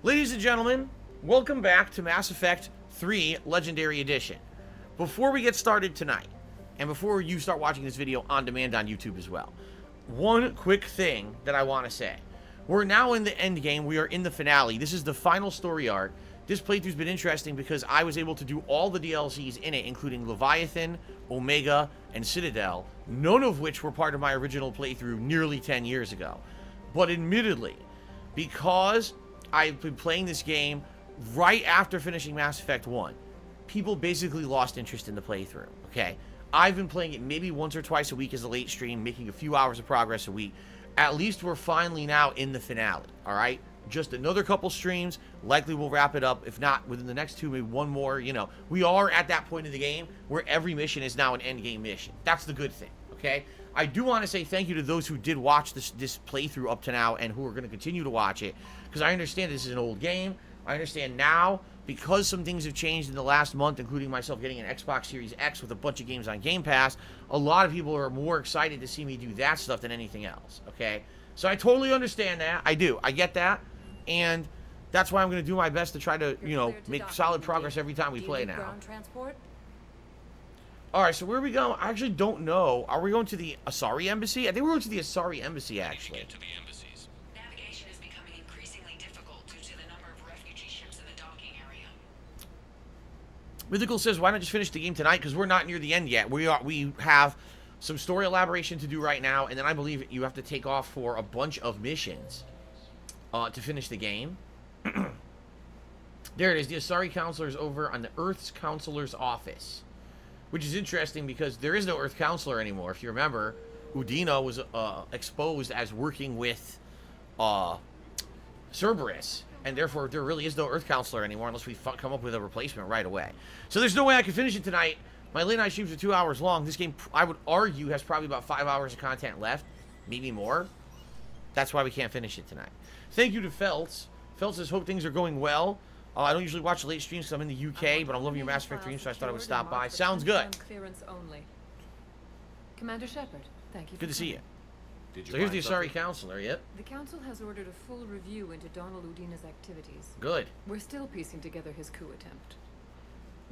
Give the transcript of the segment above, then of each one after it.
Ladies and gentlemen, welcome back to Mass Effect 3 Legendary Edition. Before we get started tonight, and before you start watching this video on demand on YouTube as well, one quick thing that I want to say. We're now in the end game. We are in the finale. This is the final story arc. This playthrough's been interesting because I was able to do all the DLCs in it, including Leviathan, Omega, and Citadel, none of which were part of my original playthrough nearly 10 years ago. But admittedly, because I've been playing this game right after finishing Mass Effect 1, people basically lost interest in the playthrough, okay? I've been playing it maybe once or twice a week as a late stream, making a few hours of progress a week. At least we're finally now in the finale, all right? Just another couple streams, likely we'll wrap it up. If not, within the next two, maybe one more, you know. We are at that point in the game where every mission is now an endgame mission. That's the good thing, okay? I do want to say thank you to those who did watch this playthrough up to now and who are going to continue to watch it, because I understand this is an old game. I understand now, because some things have changed in the last month, including myself getting an Xbox Series X with a bunch of games on Game Pass, a lot of people are more excited to see me do that stuff than anything else, okay? So I totally understand that. I do. I get that. And that's why I'm going to do my best to try to, you know, make solid progress every time we play now. Alright, so where are we going? I actually don't know. Are we going to the Asari Embassy? I think we're going to the Asari Embassy, actually. To the embassies. Navigation is becoming increasingly difficult due to the number of refugee ships in the docking area. Mythical says, why not just finish the game tonight? Because we're not near the end yet. We have some story elaboration to do right now, and then I believe you have to take off for a bunch of missions to finish the game. There it is. The Asari Counselor is over on the Earth's Counselor's office. Which is interesting because there is no Earth Counselor anymore. If you remember, Udina was exposed as working with Cerberus. And therefore, there really is no Earth Counselor anymore unless we come up with a replacement right away. So there's no way I can finish it tonight. My late night streams are 2 hours long. This game, I would argue, has probably about 5 hours of content left. Maybe more. That's why we can't finish it tonight. Thank you to Feltz. Feltz says, hope things are going well. I don't usually watch late streams because I'm in the UK, but I'm loving your Mass Effect 3, so I thought I would stop by. Sounds good. Commander Shepard, thank you. Good to see you. So here's the Asari Counselor, yep. The Council has ordered a full review into Donald Udina's activities. Good. We're still piecing together his coup attempt.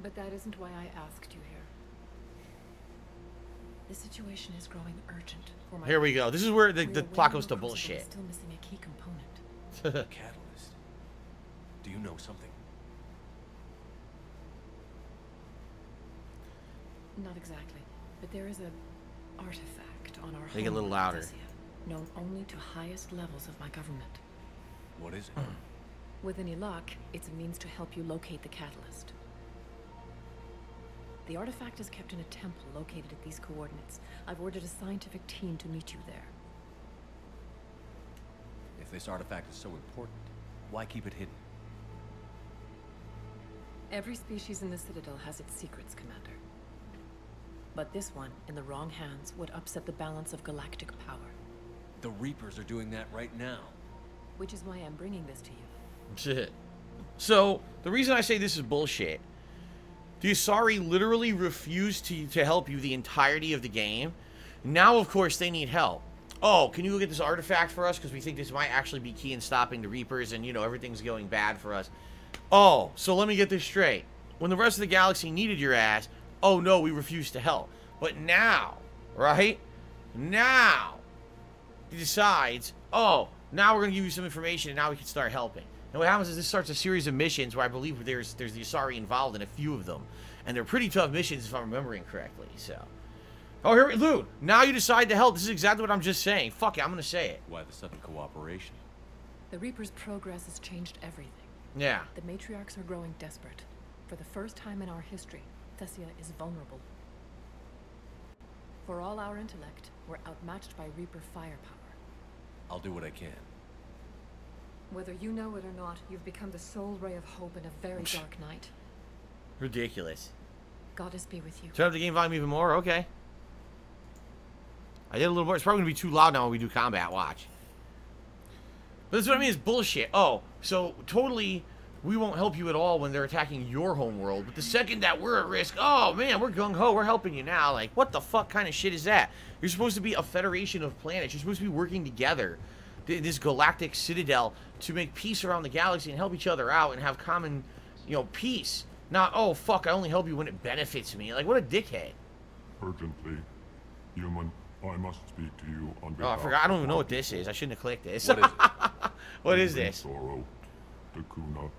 But that isn't why I asked you here. The situation is growing urgent for my... Here we go. This is where the plot goes to bullshit. Still missing a key component. Catalyst. Do you know something? Not exactly, but there is a artifact on our Make it a little louder. Known only to highest levels of my government. What is it? With any luck, it's a means to help you locate the catalyst. The artifact is kept in a temple located at these coordinates. I've ordered a scientific team to meet you there. If this artifact is so important, why keep it hidden? Every species in the Citadel has its secrets, Commander. But this one, in the wrong hands, would upset the balance of galactic power. The Reapers are doing that right now. Which is why I'm bringing this to you. Shit. So, the reason I say this is bullshit, the Asari literally refused to help you the entirety of the game. Now, of course, they need help. Oh, can you go get this artifact for us? Because we think this might actually be key in stopping the Reapers and, you know, everything's going bad for us. Oh, so let me get this straight. When the rest of the galaxy needed your ass, oh no, we refused to help. But now, right? Now, he decides, oh, now we're going to give you some information and now we can start helping. And what happens is this starts a series of missions where I believe there's the Asari involved in a few of them. And they're pretty tough missions if I'm remembering correctly, so. Oh, here we Loot, now you decide to help. This is exactly what I'm just saying. Fuck it, I'm going to say it. Why the sudden cooperation? The Reaper's progress has changed everything. Yeah. The matriarchs are growing desperate. For the first time in our history, Thessia is vulnerable. For all our intellect, we're outmatched by Reaper firepower. I'll do what I can. Whether you know it or not, you've become the sole ray of hope in a very dark night. Ridiculous. Goddess be with you. Turn up the game volume even more? Okay. I did a little more. It's probably going to be too loud now when we do combat. Watch. But that's what I mean is bullshit. Oh, so totally we won't help you at all when they're attacking your homeworld. But the second that we're at risk, oh man, we're gung-ho, we're helping you now. Like, what the fuck kind of shit is that? You're supposed to be a federation of planets. You're supposed to be working together this galactic citadel to make peace around the galaxy and help each other out and have common, you know, peace. Not, oh, fuck, I only help you when it benefits me. Like, what a dickhead. Urgently, human, I must speak to you on Oh, behalf I forgot. I don't even know what this is. I shouldn't have clicked this. What is it? What is this? Sorrow, Dakuna,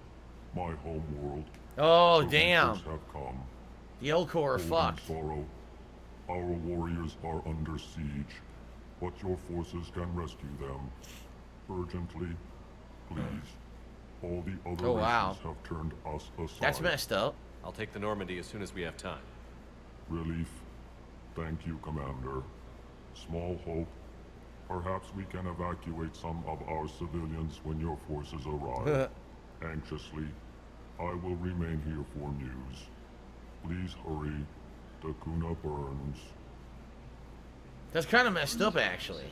my homeworld. Oh, The damn. Reapers have come. The Elcor are Holy fucked. Sorrow, our warriors are under siege, but your forces can rescue them. Urgently, please. All the other Oh, wow. races have turned us aside. That's messed up. I'll take the Normandy as soon as we have time. Relief. Thank you, Commander. Small hope. Perhaps we can evacuate some of our civilians when your forces arrive. Anxiously, I will remain here for news. Please hurry. Dakuna burns. That's kind of messed up, actually.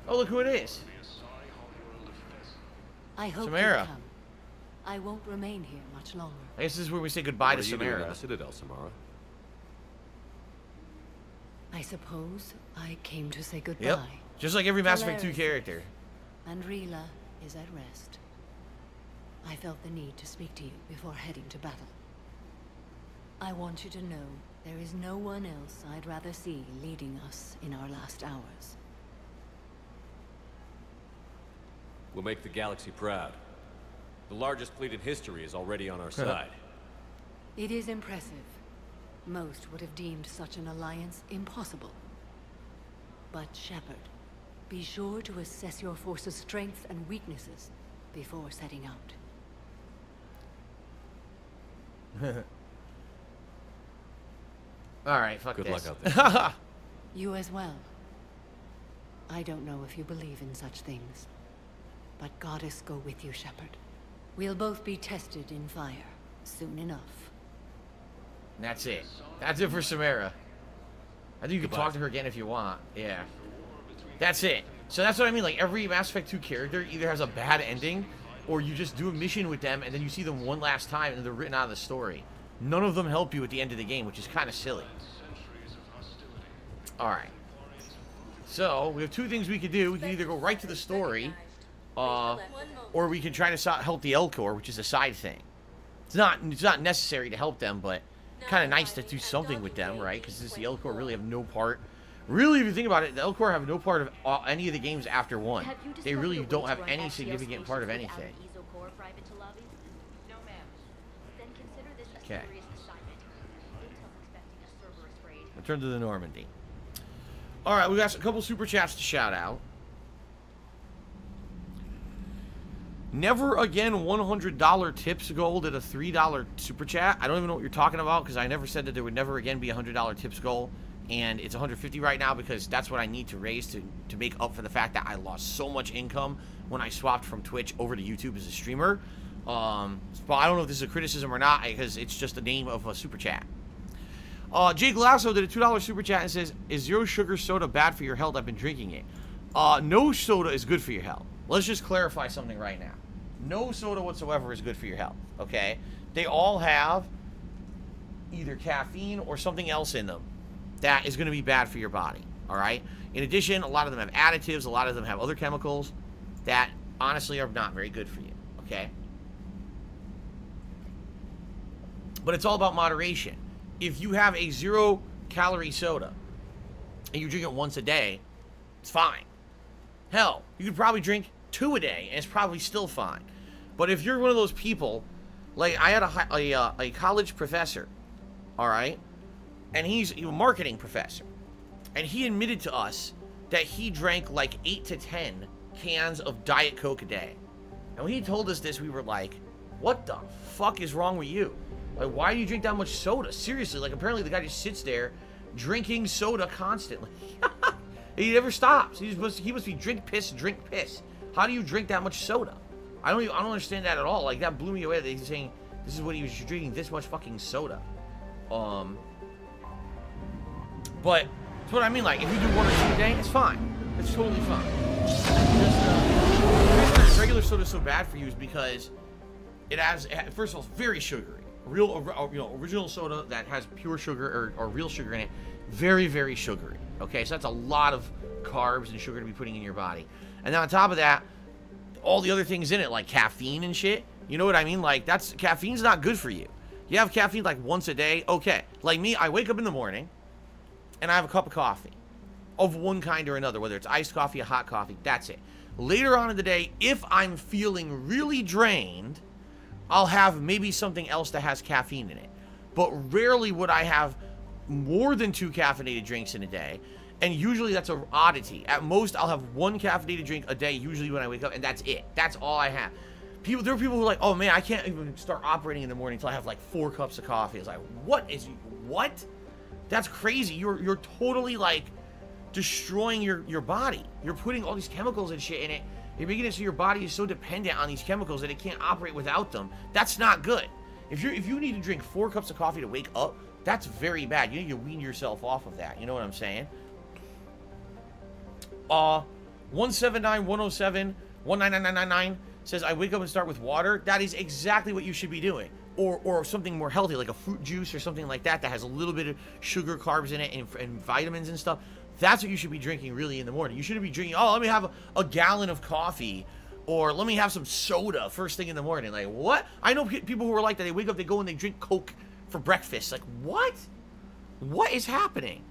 Oh, look who it is. I hope Samara. you come. I won't remain here much longer. I guess this is where we say goodbye What to are you doing in Samara. the Citadel, Samara? I suppose I came to say goodbye. Yep. Just like every Mass Effect 2 Polaris. character. And Rila is at rest. I felt the need to speak to you before heading to battle. I want you to know there is no one else I'd rather see leading us in our last hours. We'll make the galaxy proud. The largest fleet in history is already on our side. It is impressive. Most would have deemed such an alliance impossible. But Shepard, be sure to assess your force's strengths and weaknesses before setting out. Alright, fuck Good this. luck out there. You as well. I don't know if you believe in such things, but Goddess go with you, Shepard. We'll both be tested in fire soon enough. And that's it. That's it for Samara. I think you can Goodbye. talk to her again if you want. Yeah. That's it. So that's what I mean. Like, every Mass Effect 2 character either has a bad ending, or you just do a mission with them, and then you see them one last time, and they're written out of the story. None of them help you at the end of the game, which is kind of silly. Alright. So, we have two things we could do. We can either go right to the story, or we can try to help the Elcor, which is a side thing. It's not necessary to help them, but kind of nice to do something with them, right? Because the Elcor really have no part. Really, if you think about it, the Elcor have no part of any of the games after 1. They really don't have any significant part of anything. Okay. Return to the Normandy. Alright, we got a couple super chats to shout out. Never again $100 tips goal did a $3 super chat. I don't even know what you're talking about, because I never said that there would never again be a $100 tips goal. And it's 150 right now because that's what I need to raise to make up for the fact that I lost so much income when I swapped from Twitch over to YouTube as a streamer. But I don't know if this is a criticism or not, because it's just the name of a super chat. Jake Lasso did a $2 super chat and says, "Is zero sugar soda bad for your health? I've been drinking it." No soda is good for your health. Let's just clarify something right now. No soda whatsoever is good for your health, okay? They all have either caffeine or something else in them that is going to be bad for your body, all right? In addition, a lot of them have additives, a lot of them have other chemicals that honestly are not very good for you, okay? But it's all about moderation. If you have a 0-calorie soda and you drink it once a day, it's fine. Hell, you could probably drink 2 a day and it's probably still fine. But if you're one of those people, like I had a college professor, all right? And he's a marketing professor. And he admitted to us that he drank like 8 to 10 cans of Diet Coke a day. And when he told us this, we were like, what the fuck is wrong with you? Like, why do you drink that much soda? Seriously, like, apparently the guy just sits there drinking soda constantly. He never stops. He must be drink piss. How do you drink that much soda? I don't understand that at all. Like, that blew me away that he's saying this is what he was drinking, this much fucking soda. But that's what I mean. Like, if you do 1 or 2 a day, it's fine. It's totally fine. The reason that regular soda is so bad for you is because it has, first of all, it's very sugary. Original soda that has pure sugar or real sugar in it, very, very sugary. Okay, so that's a lot of carbs and sugar to be putting in your body. And then on top of that, all the other things in it, like caffeine and shit. You know what I mean? Like, caffeine's not good for you. You have caffeine like once a day, okay. Like me, I wake up in the morning, and I have a cup of coffee. Of one kind or another, whether it's iced coffee or hot coffee, that's it. Later on in the day, if I'm feeling really drained, I'll have maybe something else that has caffeine in it. But rarely would I have more than 2 caffeinated drinks in a day. And usually that's an oddity. At most, I'll have 1 caffeinated drink a day, usually when I wake up, and that's it. That's all I have. There are people who are like, oh man, I can't even start operating in the morning until I have like 4 cups of coffee. It's like, what? That's crazy. You're totally like destroying your body. You're putting all these chemicals and shit in it. You're making it so your body is so dependent on these chemicals that it can't operate without them. That's not good. If you need to drink 4 cups of coffee to wake up, that's very bad. You need to wean yourself off of that. You know what I'm saying? 179 107 19999 says I wake up and start with water. That is exactly what you should be doing. Or something more healthy, like a fruit juice or something like that has a little bit of sugar, carbs in it, and vitamins and stuff. That's what you should be drinking really in the morning. You shouldn't be drinking, oh, let me have a gallon of coffee, or let me have some soda first thing in the morning. Like, what? I know people who are like that. They wake up, they go and they drink Coke for breakfast. Like, what? What is happening?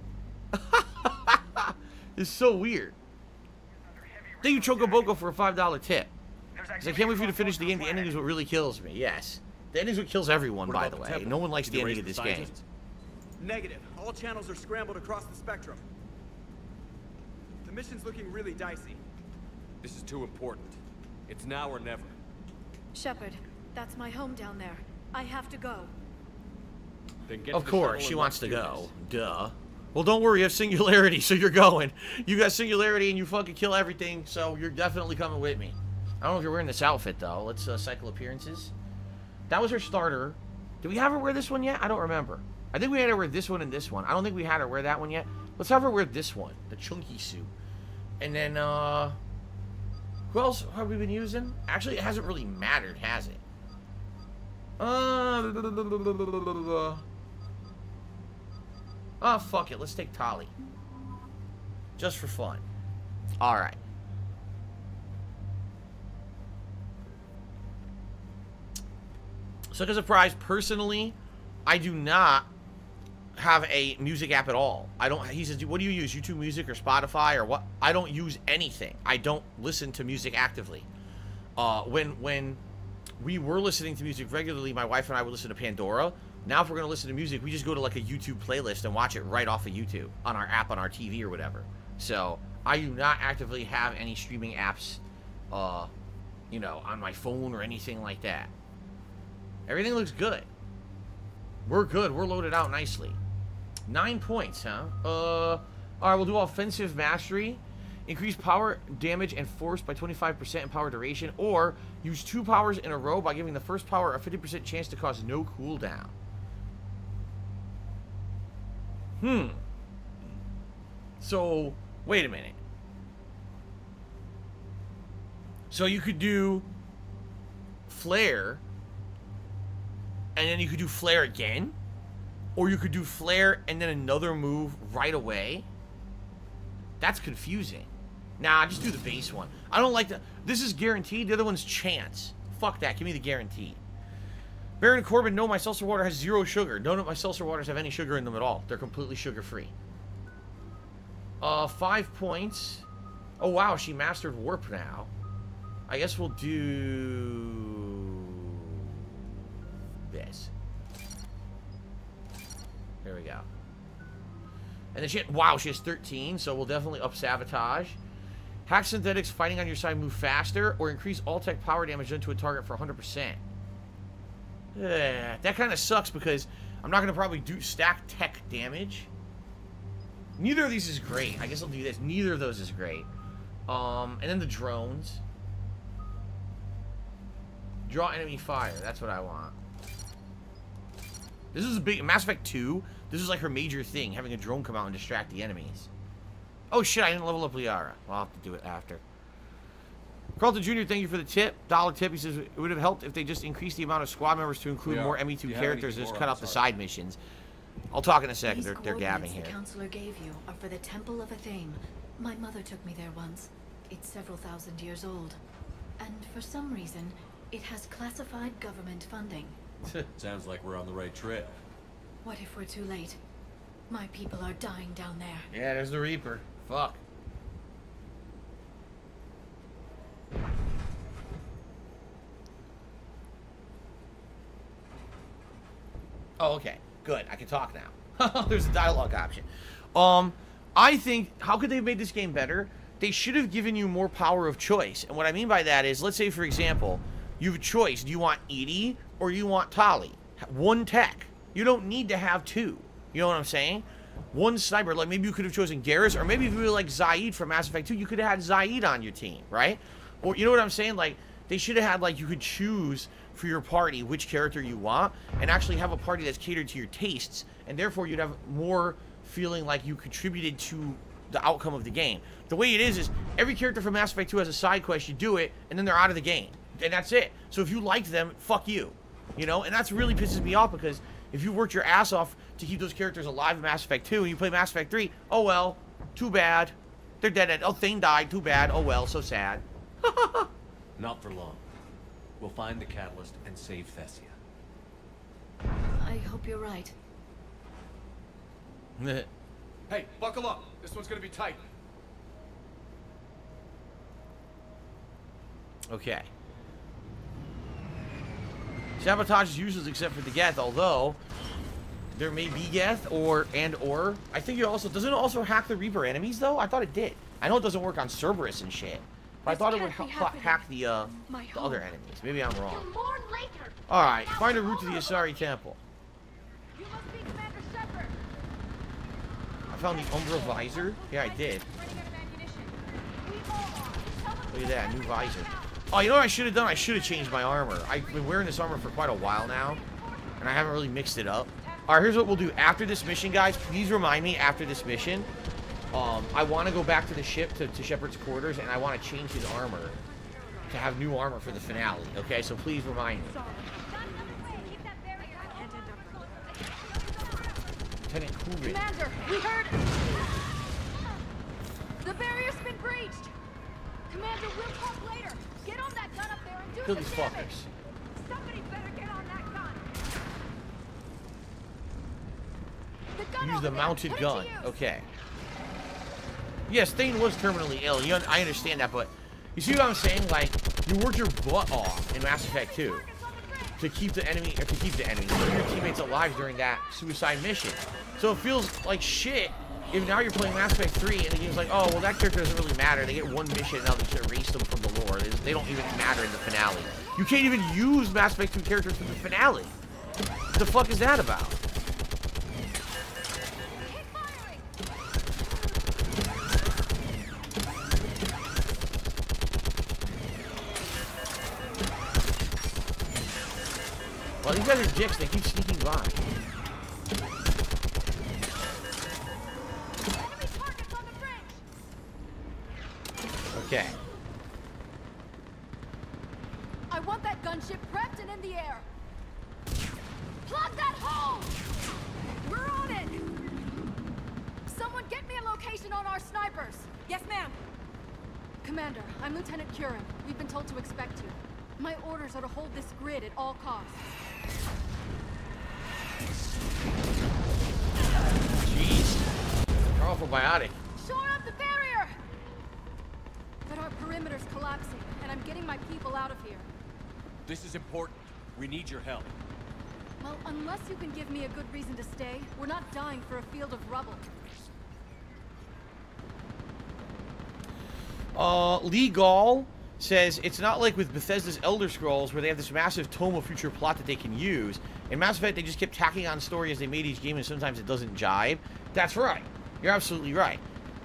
It's so weird. Thank you, Chocoboco, for a $5 tip. I can't wait for you to finish the game. The ending is what really kills me. Yes. The ending is what kills everyone, by the way. No one likes the ending of this game. Negative. All channels are scrambled across the spectrum. The mission's looking really dicey. This is too important. It's now or never. Shepard, that's my home down there. I have to go. Then get of to the course, shuttle she and wants let's to do go. this. Duh. Well, don't worry, you have singularity, so you're going. You got singularity and you fucking kill everything, so you're definitely coming with me. I don't know if you're wearing this outfit, though. Let's cycle appearances. That was her starter. Did we have her wear this one yet? I don't remember. I think we had her wear this one and this one. I don't think we had her wear that one yet. Let's have her wear this one, the chunky suit. And then, who else have we been using? Actually, it hasn't really mattered, has it? Oh, fuck it. Let's take Tali. Just for fun. Alright. So, as a surprise, personally, I do not have a music app at all. I don't. He says, what do you use? YouTube Music or Spotify or what? I don't use anything. I don't listen to music actively. When we were listening to music regularly, my wife and I would listen to Pandora. Now, if we're going to listen to music, we just go to like a YouTube playlist and watch it right off of YouTube on our app on our TV or whatever. So, I do not actively have any streaming apps, you know, on my phone or anything like that. Everything looks good. We're good. We're loaded out nicely. 9 points, huh? Alright, we'll do offensive mastery. Increase power, damage, and force by 25% in power duration. Or use 2 powers in a row by giving the first power a 50% chance to cause no cooldown. So, wait a minute. So you could do Flare, and then you could do Flare again? Or you could do Flare and then another move right away? That's confusing. Nah, just do the base one. I don't like that. This is guaranteed. The other one's chance. Fuck that. Give me the guaranteed. Baron Corbin, no, my seltzer water has 0 sugar. None of my seltzer waters have any sugar in them at all. They're completely sugar-free. 5 points. Oh, wow. She mastered Warp now. I guess we'll do this. There we go. And then she had, wow, she has 13, so we'll definitely up Sabotage. Hack Synthetics, fighting on your side, move faster, or increase all tech power damage done to a target for 100%. That kind of sucks because I'm not going to probably do stack tech damage. Neither of these is great. I guess I'll do this. Neither of those is great. And then the drones. Draw enemy fire. That's what I want. This is a big... Mass Effect 2, this is like her major thing, having a drone come out and distract the enemies. Oh shit, I didn't level up Liara. Well, I'll have to do it after. Carlton Jr., thank you for the tip. $1 tip. He says, it would have helped if they just increased the amount of squad members to include more ME2 characters and just cut out the side missions. I'll talk in a second. They're gabbing here. The counselor gave you are for the Temple of Athame. My mother took me there once. It's several thousand years old. And for some reason, it has classified government funding. Sounds like we're on the right trail. What if we're too late? My people are dying down there. Yeah, there's the Reaper. Fuck. Oh, okay. Good. I can talk now. There's a dialogue option. I think, how could they have made this game better? They should have given you more power of choice. And what I mean by that is, let's say, for example, you have a choice. Do you want Edie or you want Tali? One tech. You don't need to have two. You know what I'm saying? One sniper. Like, maybe you could have chosen Garrus, or maybe if you really like Zaid from Mass Effect 2, you could have had Zaid on your team, right? Or, you know what I'm saying? Like, they should have had, like, you could choose for your party which character you want, and actually have a party that's catered to your tastes, and therefore you'd have more feeling like you contributed to the outcome of the game. The way it is every character from Mass Effect 2 has a side quest, you do it, and then they're out of the game. And that's it. So if you liked them, fuck you. You know? And that's really pisses me off, because if you worked your ass off to keep those characters alive in Mass Effect 2, and you play Mass Effect 3, oh well, too bad. They're dead. Oh, Thane died, too bad. Oh well, so sad. Not for long. We'll find the catalyst and save Thessia. I hope you're right. Hey, buckle up. This one's gonna be tight. Okay. Sabotage is useless except for the Geth, although there may be Geth or I think it also doesn't it also hack the Reaper enemies though? I thought it did. I know it doesn't work on Cerberus and shit, but I thought it would hack the other enemies. Maybe I'm wrong. All right, find a route to the Asari temple. You must be Commander Shepard. I found the Umbra visor. Yeah, I did. Look at that, new visor. Oh, you know what I should have done? I should have changed my armor. I've been wearing this armor for quite a while now, and I haven't really mixed it up. All right, here's what we'll do. After this mission, guys, please remind me after this mission. I want to go back to the ship, to Shepard's quarters, and I want to change his armor to have new armor for the finale, okay? So please remind me. Lieutenant Kurin. Commander, we heard... The barrier's been breached. Commander, we'll talk later. Get on that gun up there and do Kill some these damage. fuckers. Somebody better get on that gun. The gun Use over the there. mounted Put it gun. to use. Okay. Yes, Thane was terminally ill. I understand that, but you see what I'm saying? Like, you worked your butt off in Mass Effect 2 to keep the enemy, or to keep your teammates alive during that suicide mission. So it feels like shit if now you're playing Mass Effect 3 and the game's like, oh, well, that character doesn't really matter. They get one mission and now they just erase them from the lore. They don't even matter in the finale. You can't even use Mass Effect 2 characters for the finale. What the fuck is that about? Well, these guys are dicks. They keep sneaking by. Okay. I want that gunship prepped and in the air. Plug that hole! We're on it! Someone get me a location on our snipers. Yes, ma'am. Commander, I'm Lieutenant Curin. We've been told to expect you. My orders are to hold this grid at all costs. Jeez. Powerful biotic. Shore up the barrier! But our perimeter's collapsing, and I'm getting my people out of here. This is important. We need your help. Well, unless you can give me a good reason to stay, we're not dying for a field of rubble. Lee Gall says, it's not like with Bethesda's Elder Scrolls where they have this massive tome of future plot that they can use. In Mass Effect, they just kept tacking on story as they made each game, and sometimes it doesn't jive. That's right. You're absolutely right.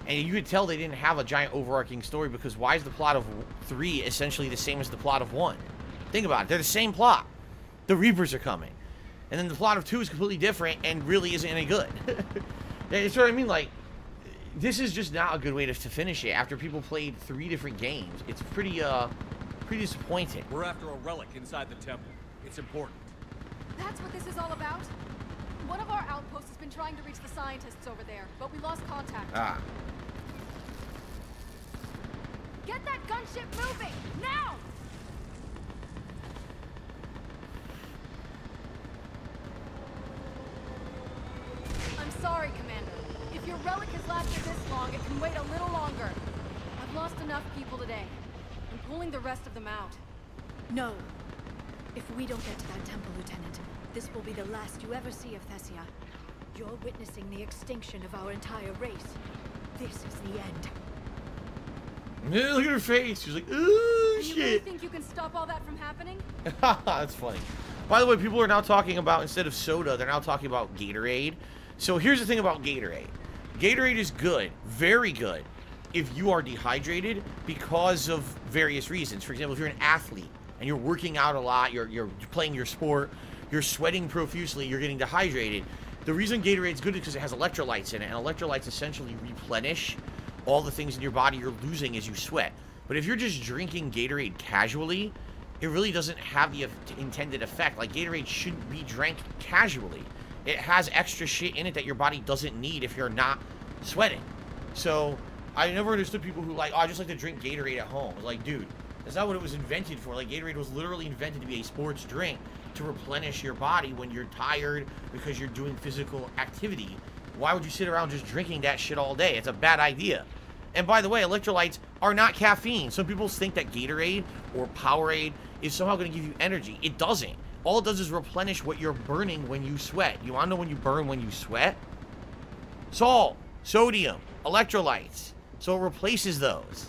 And you could tell they didn't have a giant overarching story, because why is the plot of 3 essentially the same as the plot of 1? Think about it. They're the same plot. The Reapers are coming. And then the plot of 2 is completely different and really isn't any good. That's what I mean. Like, this is just not a good way to finish it after people played 3 different games. It's pretty disappointing. We're after a relic inside the temple. It's important. That's what this is all about? One of our outposts has been trying to reach the scientists over there, but we lost contact. Ah. Get that gunship moving! Now! your relic has lasted this long, it can wait a little longer. I've lost enough people today. I'm pulling the rest of them out. No. If we don't get to that temple, Lieutenant, this will be the last you ever see of Thessia. You're witnessing the extinction of our entire race. This is the end. Look at her face. She's like, ooh, And you really shit. think you can stop all that from happening? That's funny. By the way, people are now talking about, instead of soda, they're now talking about Gatorade. So here's the thing about Gatorade. Gatorade is good, very good, if you are dehydrated because of various reasons. For example, if you're an athlete and you're working out a lot, you're playing your sport, you're sweating profusely, you're getting dehydrated. The reason Gatorade's good is because it has electrolytes in it, and electrolytes essentially replenish all the things in your body you're losing as you sweat. But if you're just drinking Gatorade casually, it really doesn't have the intended effect. Like, Gatorade shouldn't be drank casually. It has extra shit in it that your body doesn't need if you're not sweating. So, I never understood people who like, oh, I just like to drink Gatorade at home. Like, dude, that's not what it was invented for. Like, Gatorade was literally invented to be a sports drink to replenish your body when you're tired because you're doing physical activity. Why would you sit around just drinking that shit all day? It's a bad idea. And by the way, electrolytes are not caffeine. Some people think that Gatorade or Powerade is somehow going to give you energy. It doesn't. All it does is replenish what you're burning when you sweat. You want to know when you burn when you sweat? Salt, sodium, electrolytes. So it replaces those.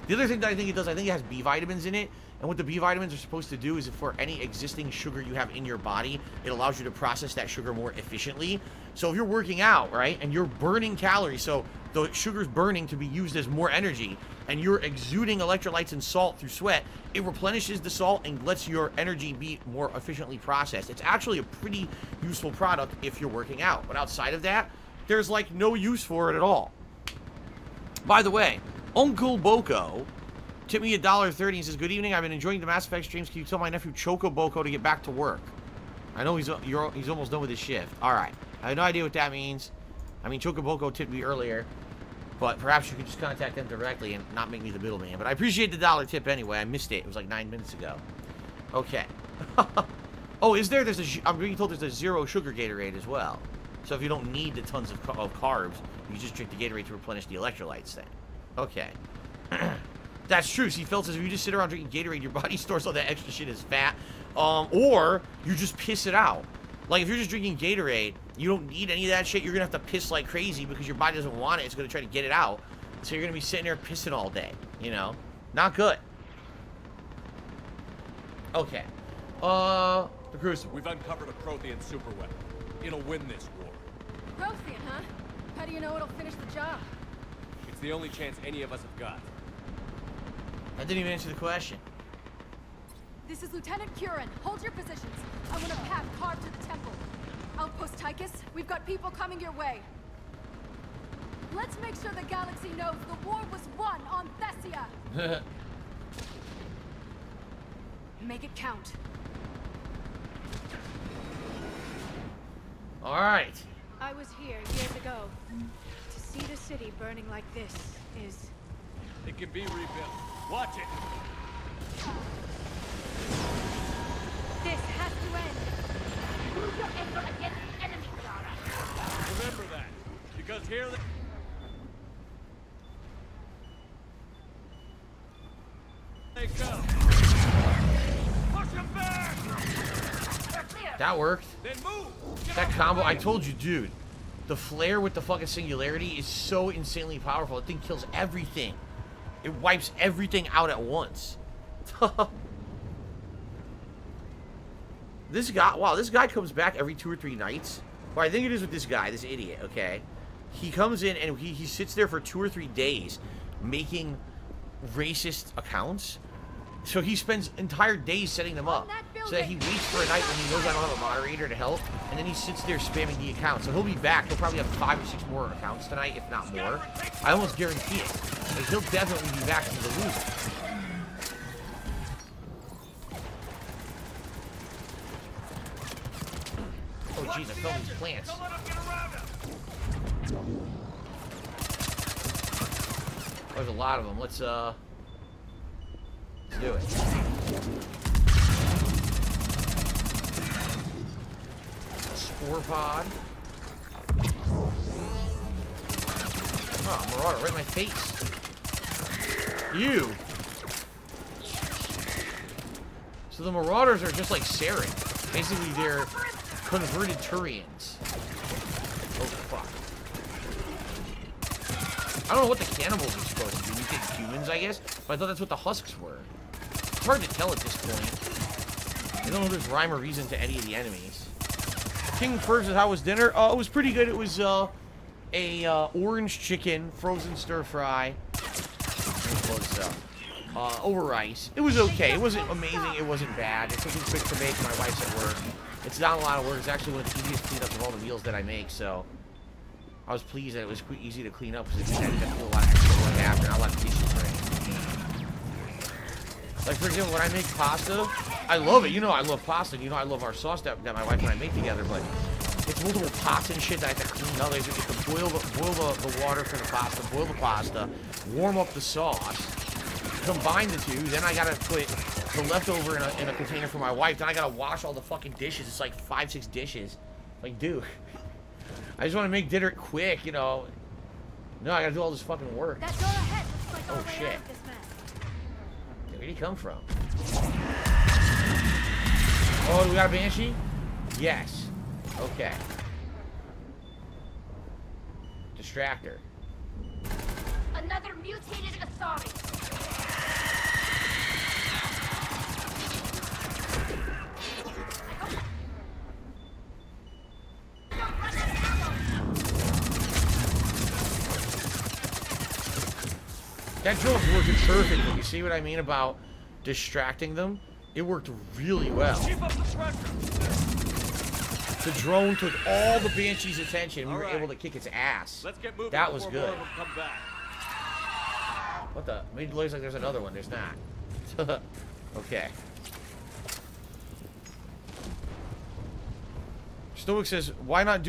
The other thing that I think it does, I think it has B vitamins in it. And what the B vitamins are supposed to do is, if for any existing sugar you have in your body, it allows you to process that sugar more efficiently. So if you're working out, right, and you're burning calories, so the sugar's burning to be used as more energy, and you're exuding electrolytes and salt through sweat, it replenishes the salt and lets your energy be more efficiently processed. It's actually a pretty useful product if you're working out. But outside of that, there's like no use for it at all. By the way, Uncle Boko tipped me $1.30 and says, good evening, I've been enjoying the Mass Effect streams. Can you tell my nephew Choco Boko to get back to work? I know he's almost done with his shift. Alright. I have no idea what that means. I mean, Choco Boko tipped me earlier, but perhaps you could just contact them directly and not make me the middleman. But I appreciate the $1 tip anyway. I missed it. It was like 9 minutes ago. Okay. Oh, is there? I'm being told there's a zero sugar Gatorade as well. So if you don't need the tons of carbs, you just drink the Gatorade to replenish the electrolytes then. Okay. That's true. See, Phil says if you just sit around drinking Gatorade, your body stores all that extra shit as fat. Or you just piss it out. Like, if you're just drinking Gatorade, you don't need any of that shit. You're going to have to piss like crazy because your body doesn't want it. It's going to try to get it out. So you're going to be sitting there pissing all day. You know? Not good. Okay. The Crucible. We've uncovered a Prothean superweapon. It'll win this war. Prothean, huh? How do you know it'll finish the job? It's the only chance any of us have got. I didn't even answer the question. This is Lieutenant Curran. Hold your positions. I want a path carved to the temple. Outpost Tychus, we've got people coming your way. Let's make sure the galaxy knows the war was won on Thessia. Make it count. All right. I was here years ago. To see the city burning like this is... It can be rebuilt. Watch it! This has to end. Move your effort against the enemy, Clara. Remember that, because here they go. Push him back! That worked. Then move! Get That out of combo, the way. I told you, dude. The flare with the fucking singularity is so insanely powerful. That thing kills everything. It wipes everything out at once. This guy, wow, this guy comes back every 2 or 3 nights. Well, I think it is with this guy, this idiot, okay? He comes in and he sits there for 2 or 3 days making racist accounts. So he spends entire days setting them up. So that he waits for a night when he knows I don't have a moderator to help. And then he sits there spamming the accounts. So he'll be back. He'll probably have 5 or 6 more accounts tonight, if not more. I almost guarantee it. Like, he'll definitely be back to the loser. Oh, jeez, I fell these plants. Don't let him get around us. There's a lot of them. Let's do it. Spore pod. Oh, Marauder, right in my face. You. So the Marauders are just like Saren. Basically, they're converted Turians. Oh, fuck. I don't know what the cannibals are supposed to be. You think humans, I guess? But I thought that's what the husks were. It's hard to tell at this point. I don't know if there's rhyme or reason to any of the enemies. King Furs, how was dinner? It was pretty good. It was a orange chicken, frozen stir fry. Over rice. It was okay. It wasn't amazing. It wasn't bad. It's something quick to make. My wife's at work. It's not a lot of work. It's actually one of the easiest cleanups of all the meals that I make, so I was pleased that it was easy to clean up because I didn't have to do a lot of extra work after, not a lot of dishes, right? Like, for example, when I make pasta, I love it. You know I love pasta. You know I love our sauce that my wife and I make together, but it's multiple pots and shit that I have to clean up. I have to boil the water for the pasta, boil the pasta, warm up the sauce, combine the two, then I gotta put the leftover in a container for my wife, then I gotta wash all the fucking dishes. It's like 5-6 dishes. Like, dude, I just want to make dinner quick, you know. No, I gotta do all this fucking work. That door ahead looks like Oh, our way shit. out of this mess. Where did he come from? Oh, do we got a Banshee? Yes. Okay. Distractor. Another mutated Asari. That drone's working perfectly. You see what I mean about distracting them? It worked really well. The drone took all the Banshee's attention. We were able to kick its ass. Let's get moving. That was before good. more of them come back. What the? It looks like there's another one. There's not. Okay. Stoic says, why not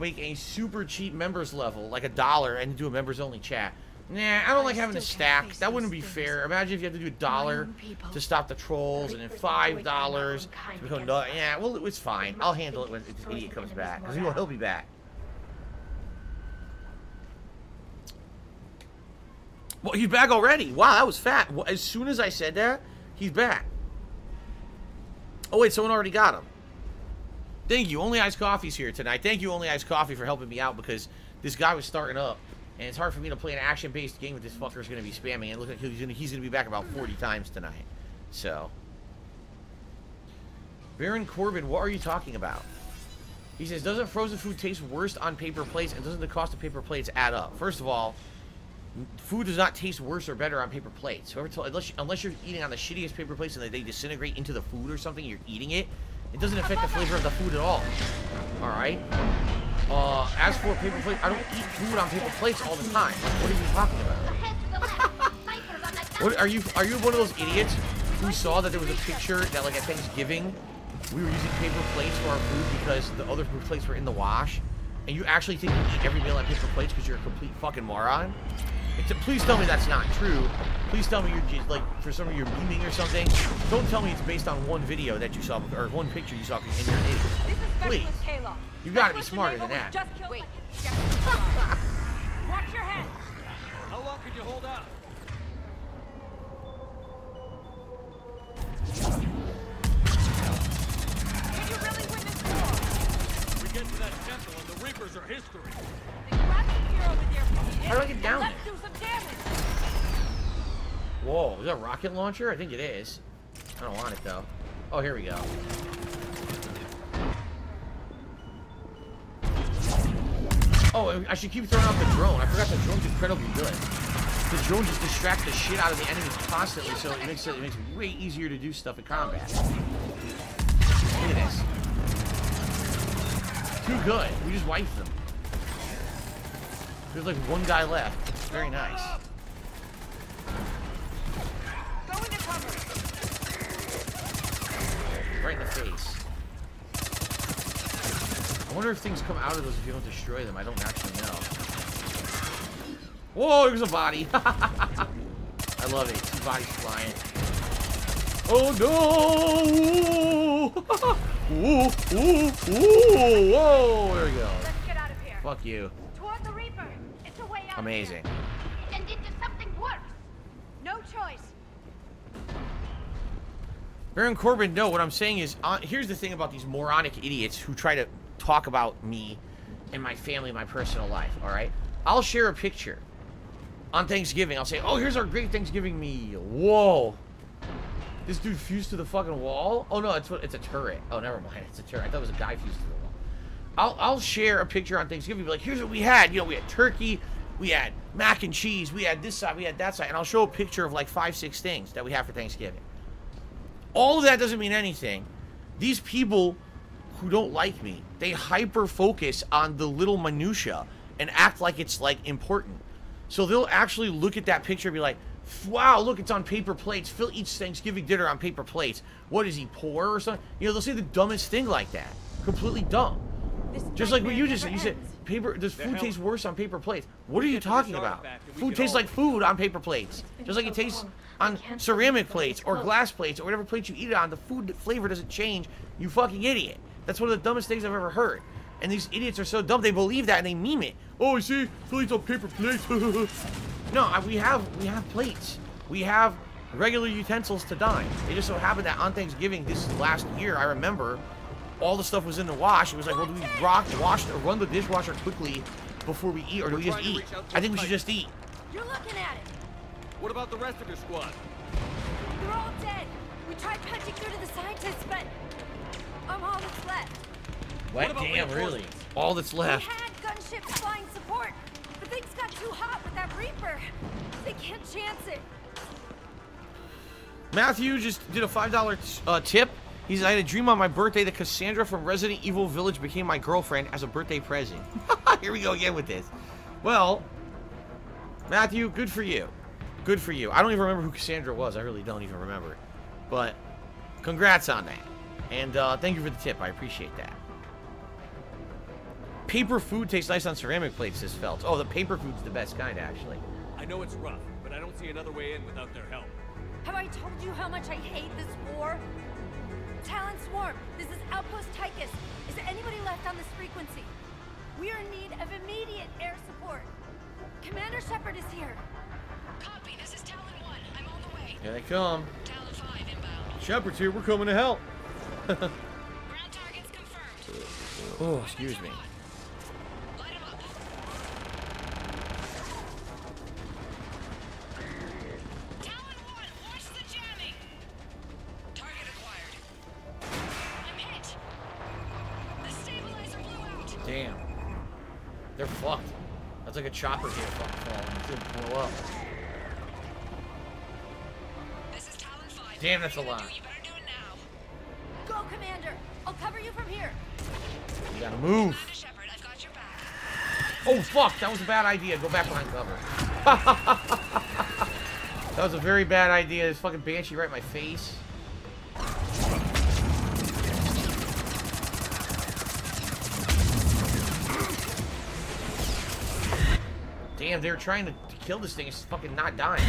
make a super cheap members level, like $1, and do a members only chat? Nah, I don't like having to stack. That wouldn't be fair. Imagine if you had to do $1 to stop the trolls, and then $5 to become another. Yeah, well, it's fine. I'll handle it when this idiot comes back, because he'll be back. Well, he's back already. Wow, that was fat. Well, as soon as I said that, he's back. Oh, wait, someone already got him. Thank you. Only Iced Coffee's here tonight. Thank you, Only Iced Coffee, for helping me out, because this guy was starting up. And it's hard for me to play an action-based game with this fucker's going to be spamming. And it looks like he's going to be back about 40 times tonight. So. Baron Corbin, what are you talking about? He says, doesn't frozen food taste worse on paper plates? And doesn't the cost of paper plates add up? First of all, food does not taste worse or better on paper plates. Unless you're eating on the shittiest paper plates and they disintegrate into the food or something, you're eating it. It doesn't affect the flavor of the food at all. Alright? As for paper plates, I don't eat food on paper plates all the time. What are you talking about? What are you one of those idiots who saw that there was a picture that, like, at Thanksgiving we were using paper plates for our food because the other food plates were in the wash? And you actually think you eat every meal on paper plates because you're a complete fucking moron? Please tell me that's not true. Please tell me you're just, like, for some of your memeing or something. Don't tell me it's based on one video that you saw, or one picture you saw in your neighborhood. Please. You gotta be smarter than that. Wait. Watch your head. How long can you hold out? Can you really win this war? We get to that temple and the Reapers are history. Then grab some gear over there, How do I get down let's there? do some damage. Whoa, is that a rocket launcher? I think it is. I don't want it, though. Oh, here we go. Oh, I should keep throwing out the drone. I forgot the drone's incredibly good. The drone just distracts the shit out of the enemies constantly, so it makes it way easier to do stuff in combat. Look at this. Too good. We just wiped them. There's like one guy left. It's very nice. Go into cover. Right in the face. I wonder if things come out of those if you don't destroy them. I don't actually know. Whoa, there's a body. I love it. 2 bodies flying. Oh no! Ooh, ooh, ooh! Whoa! There we go. Let's get out of here. Fuck you. Toward the Reaper. It's a way Amazing. And into something worse. No choice. Baron Corbin, no, what I'm saying is, here's the thing about these moronic idiots who try to talk about me and my family, my personal life, alright? I'll share a picture on Thanksgiving. I'll say, oh, here's our great Thanksgiving meal. Whoa. This dude fused to the fucking wall? Oh, no, it's a turret. Oh, never mind. It's a turret. I thought it was a guy fused to the wall. I'll share a picture on Thanksgiving. Be like, here's what we had. You know, we had turkey. We had mac and cheese. We had this side. We had that side. And I'll show a picture of like 5, 6 things that we have for Thanksgiving. All of that doesn't mean anything. These people who don't like me, they hyper-focus on the little minutia and act like it's, like, important. So they'll actually look at that picture and be like, wow, look, it's on paper plates. Phil eats Thanksgiving dinner on paper plates. What, is he poor or something? You know, they'll say the dumbest thing like that. Completely dumb. Just like what you just said. You said, does food taste worse on paper plates? What are you talking about? Food tastes like food on paper plates. Just like it tastes on ceramic plates or glass plates or whatever plate you eat it on. The food flavor doesn't change, you fucking idiot. That's one of the dumbest things I've ever heard. And these idiots are so dumb, they believe that and they meme it. Oh, you see, Phil eats on paper plates. No, we have plates. We have regular utensils to dine. It just so happened that on Thanksgiving this last year, I remember, all the stuff was in the wash. It was like, well, do we wash or run the dishwasher quickly before we eat, or do we just eat? I think we should just eat. You're looking at it. What about the rest of your squad? They're all dead. We tried punching through to the scientists, but I'm all that's left. What? Damn, really? All that's left. We had gunships flying support, but things got too hot with that Reaper. They can't chance it. Matthew just did a $5 tip. He said, I had a dream on my birthday that Cassandra from Resident Evil Village became my girlfriend as a birthday present. Here we go again with this. Well, Matthew, good for you. Good for you. I don't even remember who Cassandra was. I really don't even remember. But congrats on that. And thank you for the tip. I appreciate that. Paper food tastes nice on ceramic plates, says Felt. Oh, the paper food's the best kind, actually. I know it's rough, but I don't see another way in without their help. Have I told you how much I hate this war? Talon Swarm, this is Outpost Tychus. Is there anybody left on this frequency? We are in need of immediate air support. Commander Shepard is here. Copy, this is Talon 1. I'm on the way. Here they come. Talon 5 inbound. Shepard's here. We're coming to help. Ground targets confirmed. Oh, excuse me. Light 'em up. Talon 1, watch the jamming. Target acquired. I'm hit. The stabilizer blew out. Damn. They're fucked. That's like a chopper here fucking falling. It should blow up. This is Talon 5. Damn, that's a What are you lot. gonna do? You better do it now. Go, Commander. I'll cover you from here. You gotta move. Commander Shepard, I've got your back. Oh, fuck. That was a bad idea. Go back behind cover. That was a very bad idea. This fucking Banshee right in my face. Damn, they were trying to kill this thing. It's fucking not dying.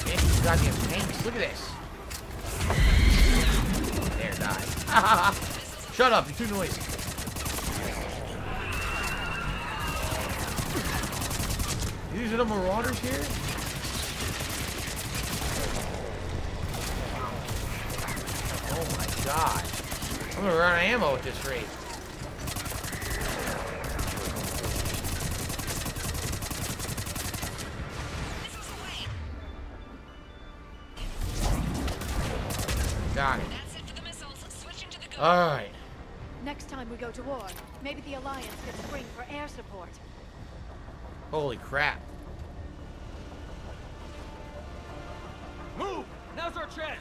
Banshee's goddamn tanks. Look at this. There, die. Shut up, you're too noisy. These are the Marauders here? Oh my god. I'm gonna run out of ammo at this rate. Got it. That's it for the missiles. Switching to the gun. Alright. Next time we go to war, maybe the Alliance gets spring for air support. Holy crap. Move! Now's our chance!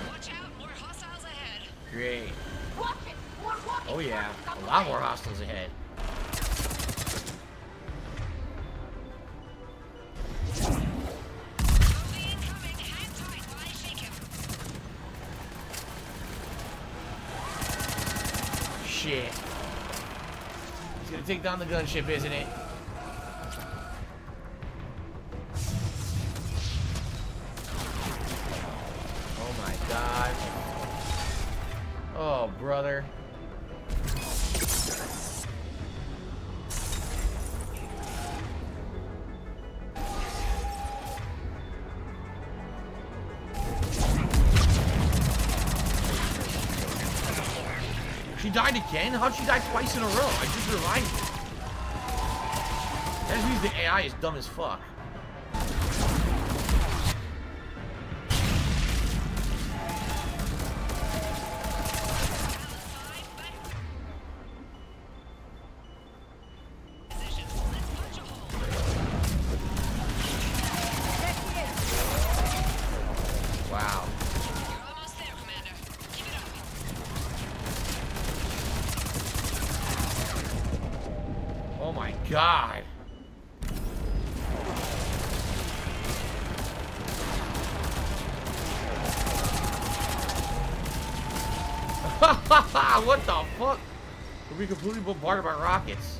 Watch out, more hostiles ahead. Great. Watch it! More walking Oh yeah. forces on A the lot way. more hostiles ahead. Slowly incoming. Hang tight while I shake him. Shit. He's gonna take down the gunship, isn't it? Oh, brother. She died again? How'd she die twice in a row? I just realized it. That means the AI is dumb as fuck. Wow. Oh my god. What the fuck? We're being completely bombarded by rockets.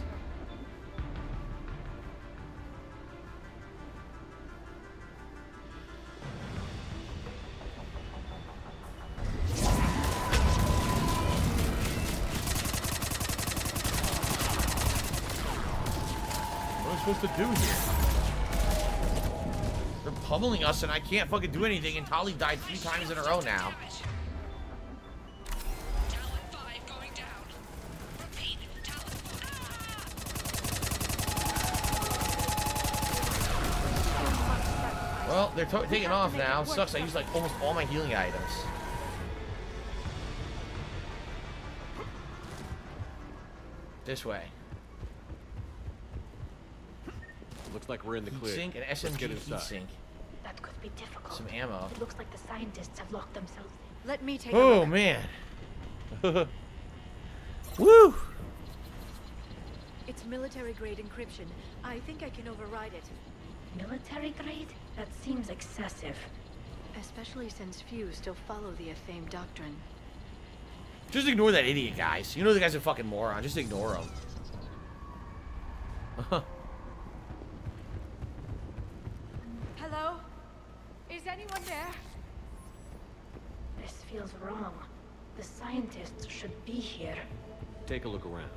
What am I supposed to do here? They're pummeling us and I can't fucking do anything, and Tali died 3 times in a row now. Well, they're taking off now. Sucks, I used like almost all my healing items. This way. Looks like we're in the clear. Heat sink and SMG heat sink. That could be difficult. Some ammo. It looks like the scientists have locked themselves in. Let me take a Oh look. man. Woo! It's military-grade encryption. I think I can override it. Military grade? That seems excessive. Especially since few still follow the Athame doctrine. Just ignore that idiot, guys. You know the guy's a fucking moron. Just ignore him. Hello? Is anyone there? This feels wrong. The scientists should be here. Take a look around.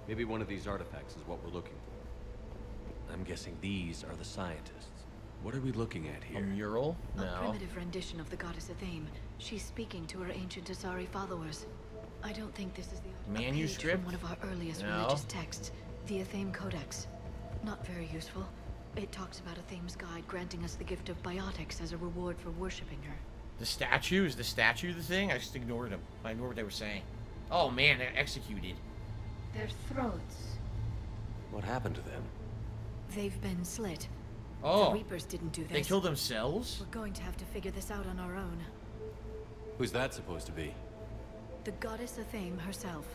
Maybe one of these artifacts is what we're looking for. I'm guessing these are the scientists. What are we looking at A here? mural? A No. primitive rendition of the goddess Athame. She's speaking to her ancient Asari followers. I don't think this is the Manuscript? from one of our earliest No. religious texts, the Athame Codex. Not very useful. It talks about Athame's guide granting us the gift of biotics as a reward for worshipping her. The statue? Is the statue the thing? I just ignored him. I ignored what they were saying. Oh man, they're executed. Their throats. What happened to them? They've been slit. Oh. The Reapers didn't do this. They killed themselves? We're going to have to figure this out on our own. Who's that supposed to be? The goddess Athame herself.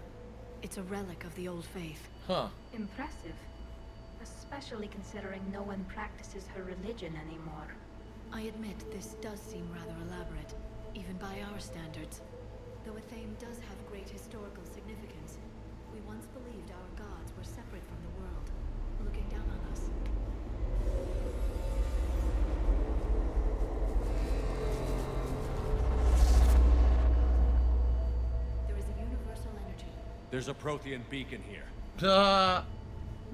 It's a relic of the old faith. Huh. Impressive. Especially considering no one practices her religion anymore. I admit this does seem rather elaborate, even by our standards. Though Athame does have great historical significance, we once believed our gods were separate from the world, looking down on us. There is a universal energy. There's a Prothean beacon here.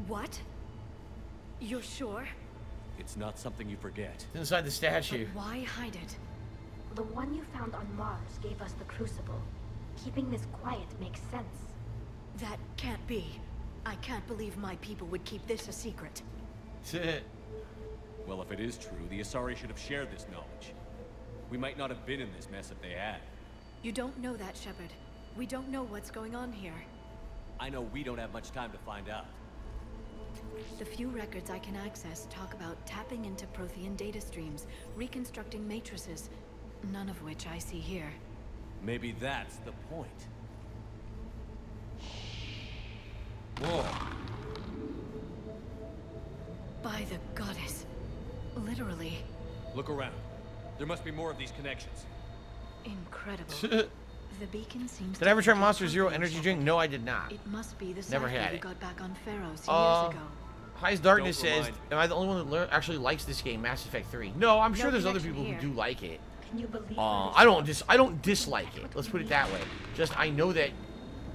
What? You're sure? It's not something you forget. It's inside the statue. But why hide it? The one you found on Mars gave us the Crucible. Keeping this quiet makes sense. That can't be. I can't believe my people would keep this a secret. Well, if it is true, the Asari should have shared this knowledge. We might not have been in this mess if they had. You don't know that, Shepard. We don't know what's going on here. I know we don't have much time to find out. The few records I can access talk about tapping into Prothean data streams, reconstructing matrices, none of which I see here. Maybe that's the point. Whoa. By the goddess. Literally. Look around. There must be more of these connections. Incredible. The beacon seems Did I ever try to Monster Zero something, energy Shepard. drink? No, I did not. It must be the Never Cypher had we it. got back on Pharaohs years ago. Highest Darkness Don't says, remind. am I the only one that actually likes this game, Mass Effect 3? No, I'm sure No there's other connection people here. who do like it. Can you believe I don't dislike it. Let's put it that way. Just I know that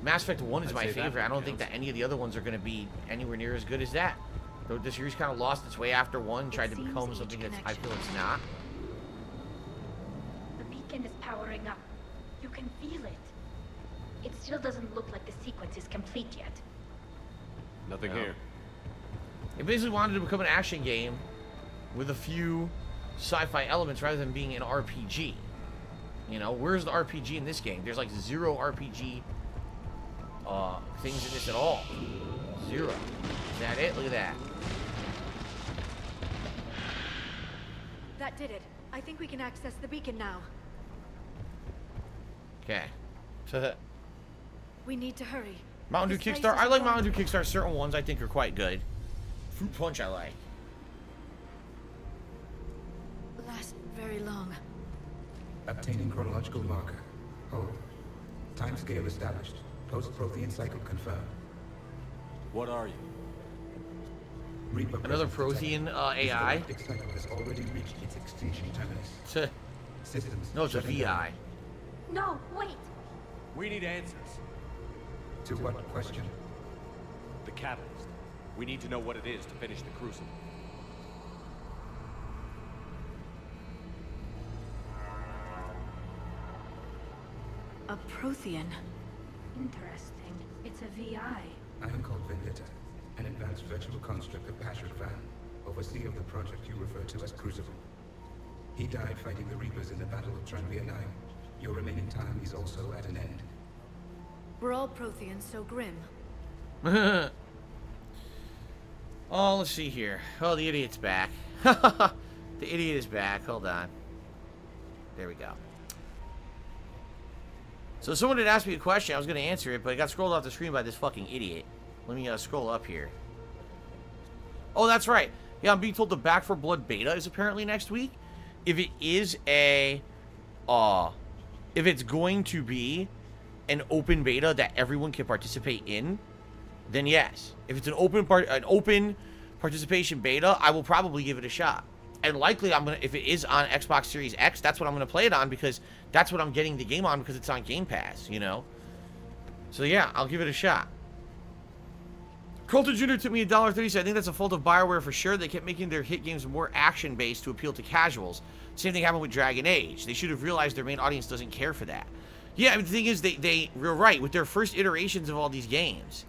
Mass Effect 1 is my favorite. I don't think that any of the other ones are going to be anywhere near as good as that. Though the series kind of lost its way after 1, tried to become something that I feel it's not. The beacon is powering up. You can feel it. It still doesn't look like the sequence is complete yet. Nothing here. It basically wanted to become an action game with a few sci-fi elements rather than being an RPG. You know, where's the RPG in this game? There's like 0 RPG things in this at all. 0. Is that it? Look at that. That did it. I think we can access the beacon now. Okay. We need to hurry. Mountain Dew Kickstarter. I like Mountain Dew Kickstarter. Certain ones I think are quite good. Fruit Punch I like. Last very long. Obtaining chronological marker. Hold. Timescale established. Post-Prothean cycle confirmed. What are you? Reaper Another Prothean AI. The cycle has already reached its extinction terminus. Systems. No, it's a VI. No, wait. We need answers. To what question? The catalyst. We need to know what it is to finish the Crucible. A Prothean. Interesting. It's a VI. I am called Vendetta, an advanced virtual construct of Patrick Van, overseer of the project you refer to as Crucible. He died fighting the Reapers in the Battle of Tranvia 9. Your remaining time is also at an end. We're all Protheans so grim. Oh, let's see here. Oh, the idiot's back. The idiot is back. Hold on. There we go. So someone had asked me a question. I was going to answer it, but I got scrolled off the screen by this fucking idiot. Let me scroll up here. Oh, that's right. Yeah, I'm being told the Back 4 Blood beta is apparently next week. If it is a... if it's going to be an open beta that everyone can participate in, then yes. If it's an open participation beta, I will probably give it a shot. And likely, if it is on Xbox Series X, that's what I'm gonna play it on, because that's what I'm getting the game on, because it's on Game Pass, you know. So yeah, I'll give it a shot. Colton Jr. took me $1.30. Said, I think that's a fault of BioWare for sure. They kept making their hit games more action-based to appeal to casuals. Same thing happened with Dragon Age. They should have realized their main audience doesn't care for that. Yeah, I mean, the thing is, you're right. With their first iterations of all these games,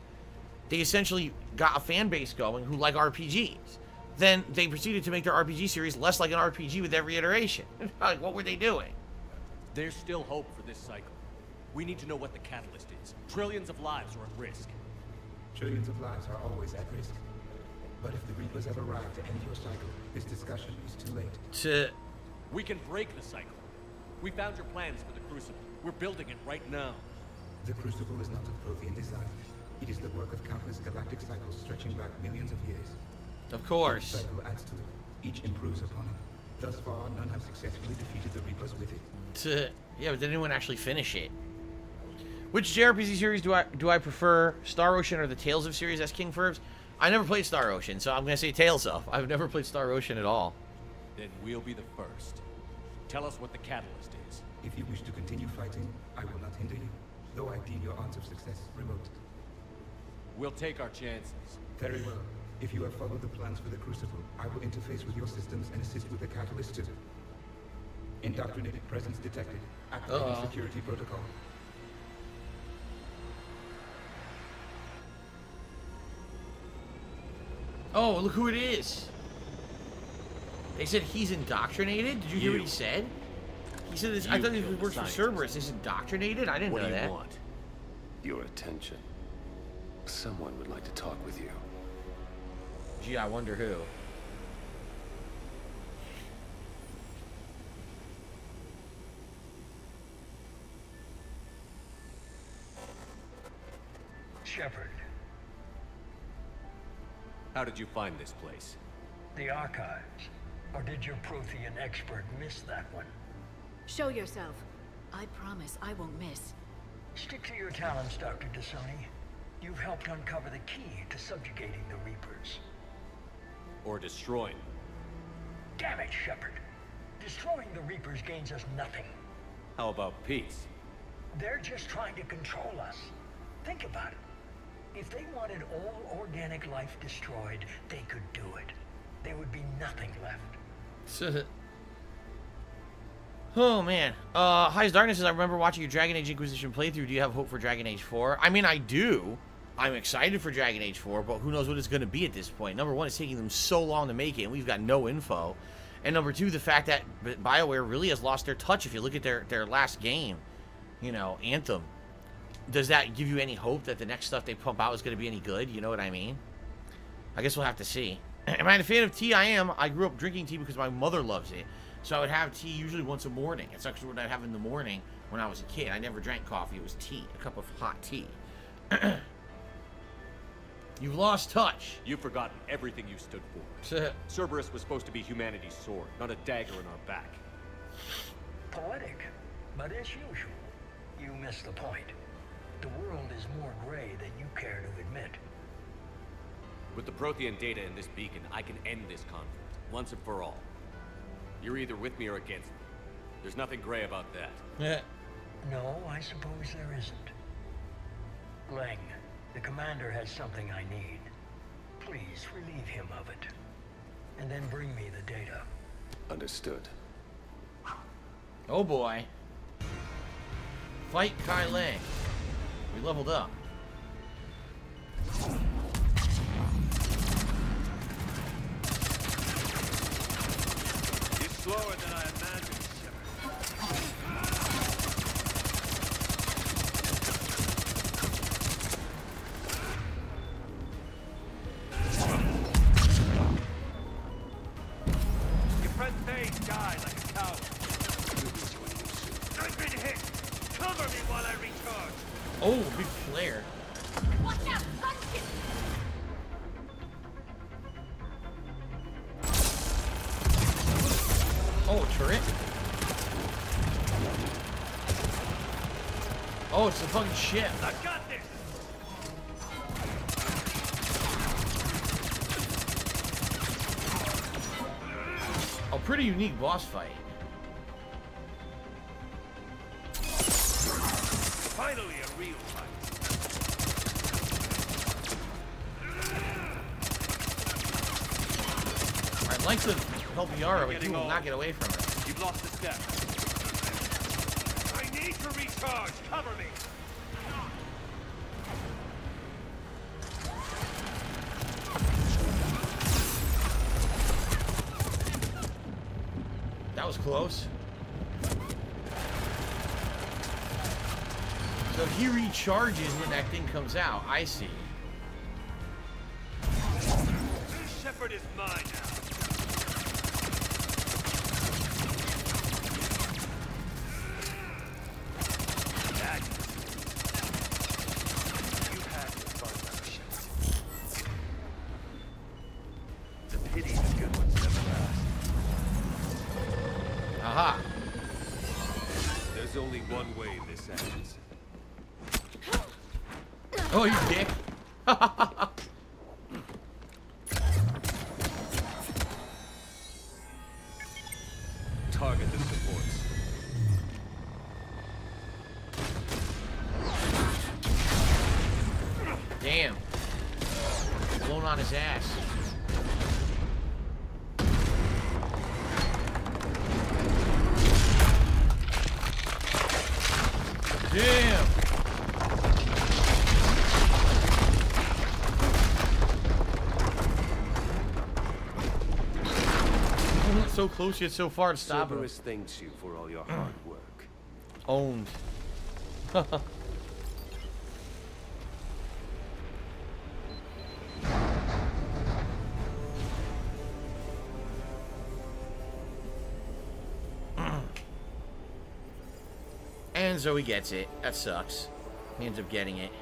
they essentially got a fan base going who like RPGs. Then they proceeded to make their RPG series less like an RPG with every iteration. Like, what were they doing? There's still hope for this cycle. We need to know what the catalyst is. Trillions of lives are at risk. Trillions of lives are always at risk. But if the Reapers have arrived to end your cycle, this discussion is too late. We can break the cycle. We found your plans for the Crucible. We're building it right now. The Crucible is not of Prothean design. It is the work of countless galactic cycles stretching back millions of years. Of course. Each cycle adds to it. Each improves upon it. Thus far, none have successfully defeated the Reapers with it. Yeah, but did anyone actually finish it? Which JRPG series do I prefer? Star Ocean or the Tales of series? That's King Furbs. I never played Star Ocean, so I'm gonna say Tales of. I've never played Star Ocean at all. Then we'll be the first. Tell us what the catalyst is. If you wish to continue fighting, I will not hinder you, though I deem your odds of success remote. We'll take our chances. Very well. If you have followed the plans for the Crucible, I will interface with your systems and assist with the catalyst too. Indoctrinated presence detected. Activating security protocol. Oh, look who it is. They said he's indoctrinated? Did you hear what he said? He said this. I thought he works for Cerberus. He's indoctrinated? I didn't know that. What do you want? Your attention. Someone would like to talk with you. Gee, I wonder who. Shepard. How did you find this place? The archives. Or did your Prothean expert miss that one? Show yourself. I promise I won't miss. Stick to your talents, Dr. Dasani. You've helped uncover the key to subjugating the Reapers. Or destroying? Damn it, Shepard. Destroying the Reapers gains us nothing. How about peace? They're just trying to control us. Think about it. If they wanted all organic life destroyed, they could do it. There would be nothing left. Oh, man. Highest Darkness says, I remember watching your Dragon Age Inquisition playthrough. Do you have hope for Dragon Age 4? I mean, I do. I'm excited for Dragon Age 4, but who knows what it's going to be at this point. Number one, it's taking them so long to make it, and we've got no info. And number two, the fact that BioWare really has lost their touch. If you look at their last game, you know, Anthem, does that give you any hope that the next stuff they pump out is going to be any good? You know what I mean? I guess we'll have to see. Am I a fan of tea? I am. I grew up drinking tea because my mother loves it. So I would have tea usually once a morning. It's actually what I'd have in the morning when I was a kid. I never drank coffee. It was tea. A cup of hot tea. You've lost touch. You've forgotten everything you stood for. Cerberus was supposed to be humanity's sword, not a dagger in our back. Poetic, but as usual, you missed the point. The world is more gray than you care to admit. With the Prothean data in this beacon, I can end this conflict, once and for all. You're either with me or against me. There's nothing gray about that. Yeah. No, I suppose there isn't. Lang, the commander has something I need. Please relieve him of it. And then bring me the data. Understood. Oh boy. Fight Kai Lang. We leveled up. It's slower than I imagined, Your friend Thane died like a coward. I've been hit. Cover me while I recharge. Oh, big flare. Watch out! Gunship! Oh, turret. Oh, it's the fucking ship. I got this. A pretty unique boss fight. Finally, a real fight. I'd like to help Yara, but he will not get away from her. You've lost a step. I need to recharge. Cover me. That was close. So he recharges when that thing comes out. I see. This shepherd is mine now. You had your fun, Shepherd. It's a pity the good ones never last. Aha. There's only one way this ends. Oh, you dick. Target the supports. Damn. Blown on his ass. Damn. So close yet so far to stop him. Cerberus thanks you for all your hard work. Owned. And Zoe gets it. That sucks. He ends up getting it.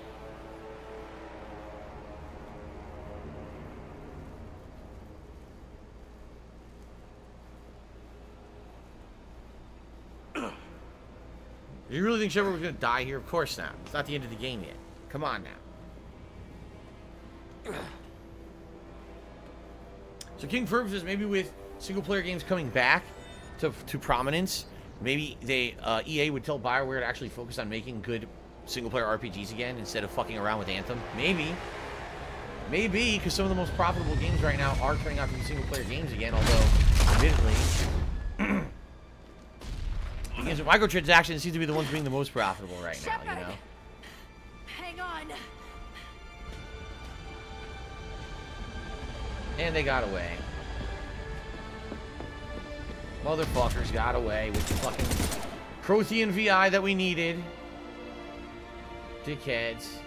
You really think Shepard was going to die here? Of course not. It's not the end of the game yet. Come on now. So King Ferb says maybe with single-player games coming back, to prominence, maybe they EA would tell BioWare to actually focus on making good single-player RPGs again instead of fucking around with Anthem. Maybe, because some of the most profitable games right now are turning out to be single-player games again. Although, admittedly, the games with microtransactions seem to be the ones being the most profitable right now. You know. Hang on. And they got away. Motherfuckers got away with the fucking Prothean VI that we needed. Dickheads.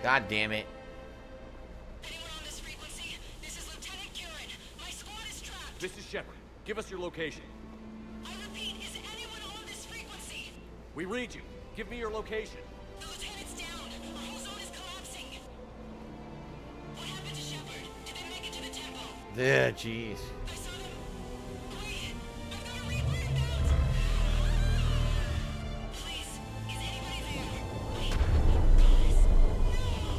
God damn it. Anyone on this frequency? This is Lieutenant Curran. My squad is trapped. This is Shepard. Give us your location. I repeat, is anyone on this frequency? We read you. Give me your location. The lieutenant's down. Our whole zone is collapsing. What happened to Shepard? Did they make it to the temple? Yeah, jeez. I saw them. Wait, I've got a replay inbound. Please, is anybody there? Wait, guys, no.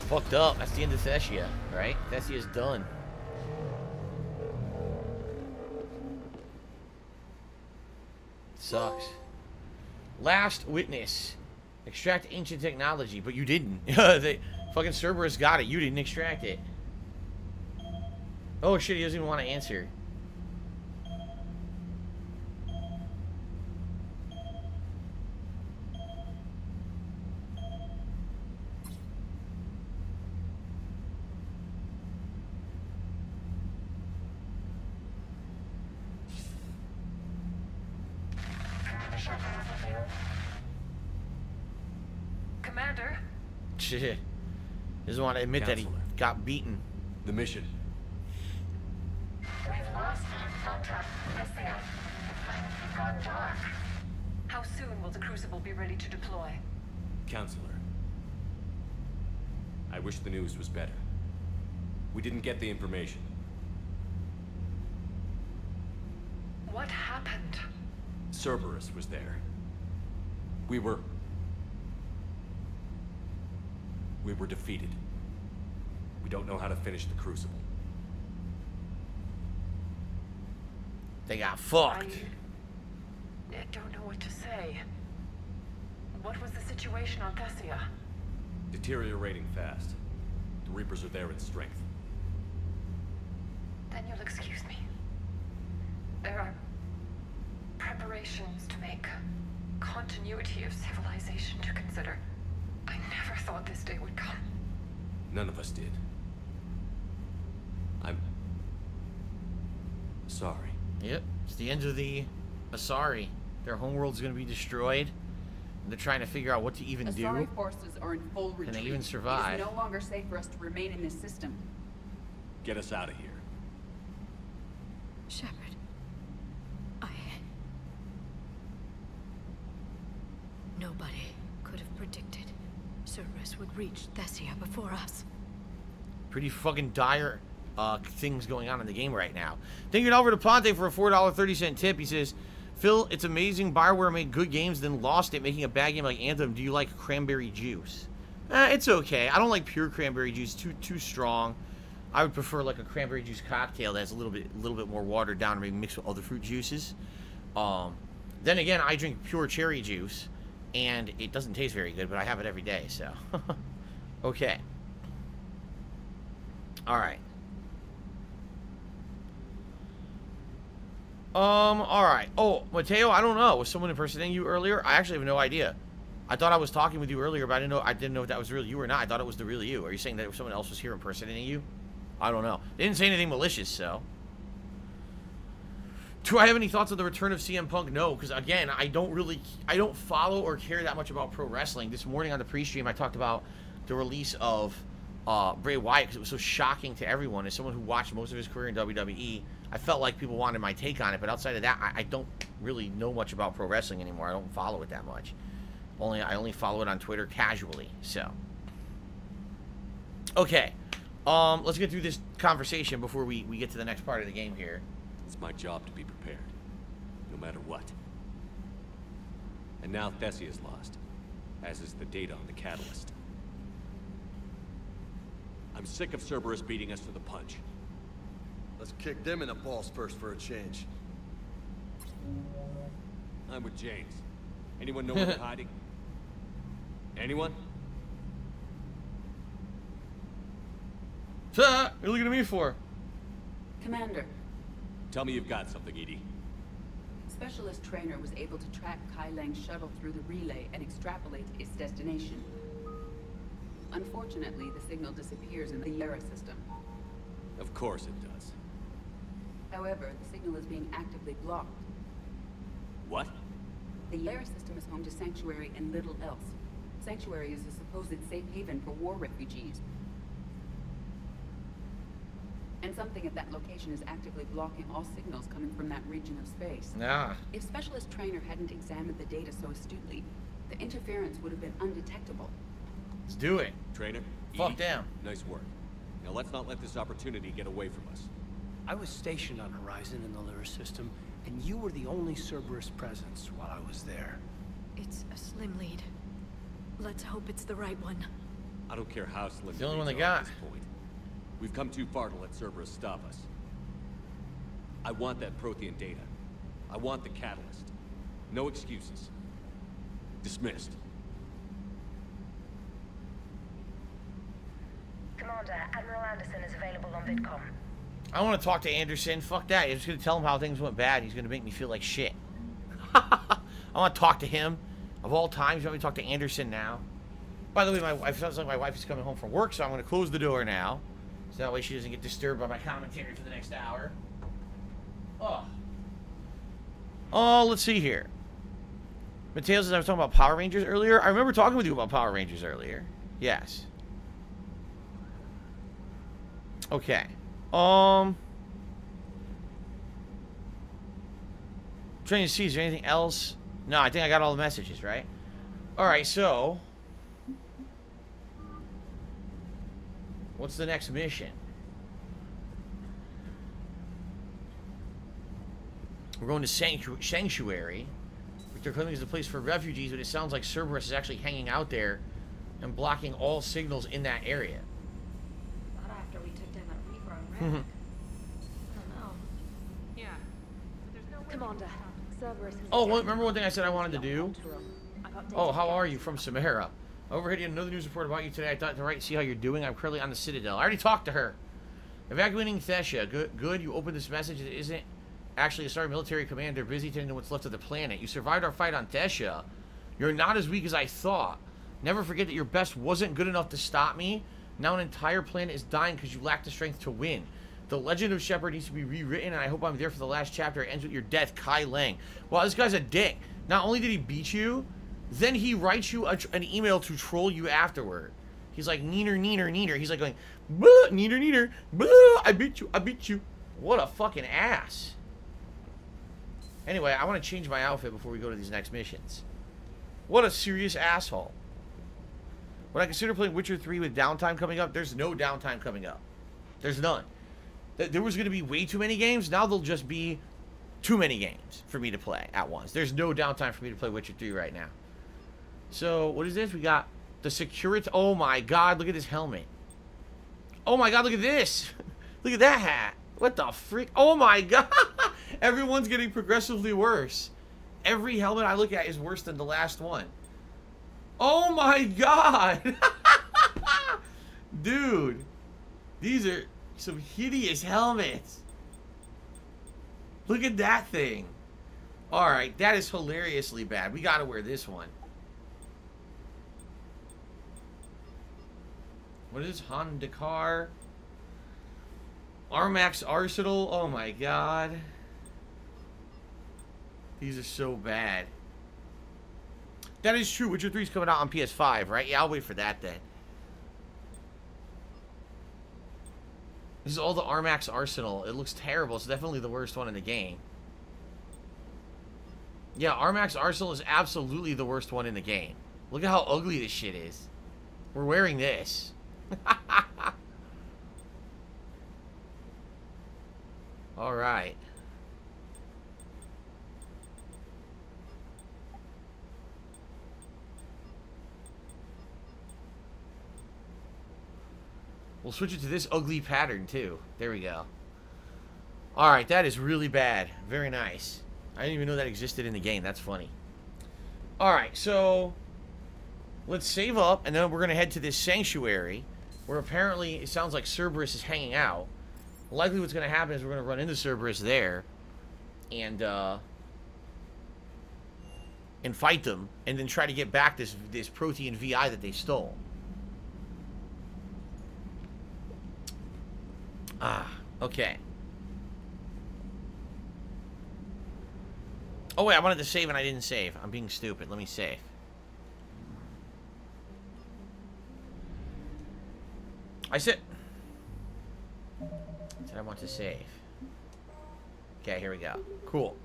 Fucked up. That's the end of Thessia, right? Thessia's done. Sucks. Last witness. Extract ancient technology, but you didn't. They fucking Cerberus got it. You didn't extract it. Oh shit, he doesn't even want to answer. Commander? Shit. Doesn't want to admit that he got beaten. The mission. We've lost contact with the It's gone dark. How soon will the Crucible be ready to deploy? Counselor. I wish the news was better. We didn't get the information. What happened? Cerberus was there. We were defeated. We don't know how to finish the Crucible. They got fucked. I don't know what to say. What was the situation on Thessia? Deteriorating fast. The Reapers are there in strength. Then you'll excuse me. There are preparations to make, continuity of civilization to consider. I never thought this day would come. None of us did. I'm sorry. Yep, it's the end of the Asari. Their homeworld's gonna be destroyed. And they're trying to figure out what to even do. Asari forces are in full retreat. Can they even survive? It is no longer safe for us to remain in this system. Get us out of here. Shepard. Nobody could have predicted Cerberus would reach Thessia before us. Pretty fucking dire things going on in the game right now. Thank you to Alvaro Ponte for a $4.30 tip. He says, Phil, it's amazing BioWare made good games, then lost it making a bad game like Anthem. Do you like cranberry juice? It's okay. I don't like pure cranberry juice. Too strong. I would prefer like a cranberry juice cocktail that's a little bit more watered down, or maybe mixed with other fruit juices. Then again, I drink pure cherry juice, and it doesn't taste very good, but I have it every day, so. Okay. Alright. Alright. Oh, Mateo, I don't know. Was someone impersonating you earlier? I actually have no idea. I thought I was talking with you earlier, but I didn't know if that was really you or not. I thought it was the real you. Are you saying that someone else was here impersonating you? I don't know. They didn't say anything malicious, so. Do I have any thoughts on the return of CM Punk? No, because again, I don't follow or care that much about pro wrestling. This morning on the pre-stream, I talked about the release of Bray Wyatt because it was so shocking to everyone. As someone who watched most of his career in WWE, I felt like people wanted my take on it. But outside of that, I don't really know much about pro wrestling anymore. I don't follow it that much. I only follow it on Twitter casually. So, okay, let's get through this conversation before we get to the next part of the game here. It's my job to be prepared, no matter what. And now Thessia's lost, as is the data on the catalyst. I'm sick of Cerberus beating us to the punch. Let's kick them in the balls first for a change. I'm with James. Anyone know where they're hiding? Anyone? What are you looking at me for? Commander, Tell me you've got something, Edie. Specialist Trainer was able to track Kai Lang's shuttle through the relay and extrapolate its destination. Unfortunately, the signal disappears in the Yara system. Of course it does. However, the signal is being actively blocked. What? The Yara system is home to Sanctuary and little else. Sanctuary is a supposed safe haven for war refugees. And something at that location is actively blocking all signals coming from that region of space. Nah. If Specialist Trainer hadn't examined the data so astutely, the interference would have been undetectable. Let's do it. Trainer, Fuck Edie, them. nice work. Now let's not let this opportunity get away from us. I was stationed on Horizon in the Lyra system, and you were the only Cerberus presence while I was there. It's a slim lead. Let's hope it's the right one. I don't care how slim the only one they leads are at got. this point. We've come too far to let Cerberus stop us. I want that Prothean data. I want the catalyst. No excuses. Dismissed. Commander, Admiral Anderson is available on VidCom. I want to talk to Anderson. Fuck that. I'm just going to tell him how things went bad. He's going to make me feel like shit. I want to talk to him. Of all times, you want me to talk to Anderson now? By the way, my wife sounds like my wife is coming home from work, so I'm going to close the door now. So that way she doesn't get disturbed by my commentary for the next hour. Oh, let's see here. Mateo says I was talking about Power Rangers earlier. I remember talking with you about Power Rangers earlier. Yes. Okay. Trying to see, is there anything else? No, I think I got all the messages, right? Alright, so what's the next mission? We're going to Sanctuary, which they're claiming is a place for refugees, but it sounds like Cerberus is actually hanging out there and blocking all signals in that area. Not after we took down that Reaver on Red. I don't know. Yeah. There's no way. Commander, Cerberus has Oh, well, remember one thing I said I wanted to do? Oh, how are you? From Samara. I overheard another news report about you today. I thought to write and see how you're doing. I'm currently on the Citadel. I already talked to her. Evacuating Thessia. Good. You opened this message. It isn't actually a Asari military commander busy tending to what's left of the planet. You survived our fight on Thessia. You're not as weak as I thought. Never forget that your best wasn't good enough to stop me. Now an entire planet is dying because you lack the strength to win. The legend of Shepard needs to be rewritten, and I hope I'm there for the last chapter. It ends with your death, Kai Lang. Wow, this guy's a dick. Not only did he beat you, then he writes you an email to troll you afterward. He's like, neener, neener, neener. He's like going, blah, neener, neener, blah, I beat you. What a fucking ass. Anyway, I want to change my outfit before we go to these next missions. What a serious asshole. Would I consider playing Witcher 3 with downtime coming up? There's no downtime coming up. There's none. There was going to be way too many games. Now there'll just be too many games for me to play at once. There's no downtime for me to play Witcher 3 right now. So, what is this? We got the security. Oh my god, look at this helmet. Oh my god, look at this. Look at that hat. What the freak? Oh my god. Everyone's getting progressively worse. Every helmet I look at is worse than the last one. Oh my god. Dude. These are some hideous helmets. Look at that thing. Alright, that is hilariously bad. We gotta wear this one. What is this? Honda car? Armax Arsenal? Oh my god. These are so bad. That is true. Witcher 3 is coming out on PS5, right? Yeah, I'll wait for that then. This is all the Armax Arsenal. It looks terrible. It's definitely the worst one in the game. Yeah, Armax Arsenal is absolutely the worst one in the game. Look at how ugly this shit is. We're wearing this. Alright. We'll We'll switch it to this ugly pattern, too. There we go. Alright, that is really bad. Very nice. I didn't even know that existed in the game. That's funny. Alright, so let's save up, and then we're going to head to this sanctuary, where apparently it sounds like Cerberus is hanging out. Likely what's going to happen is we're going to run into Cerberus there, and fight them, and then try to get back this Protean VI that they stole. Ah, okay. Oh wait, I wanted to save and I didn't save. I'm being stupid. Let me save. I said I want to save. Okay, here we go. Cool.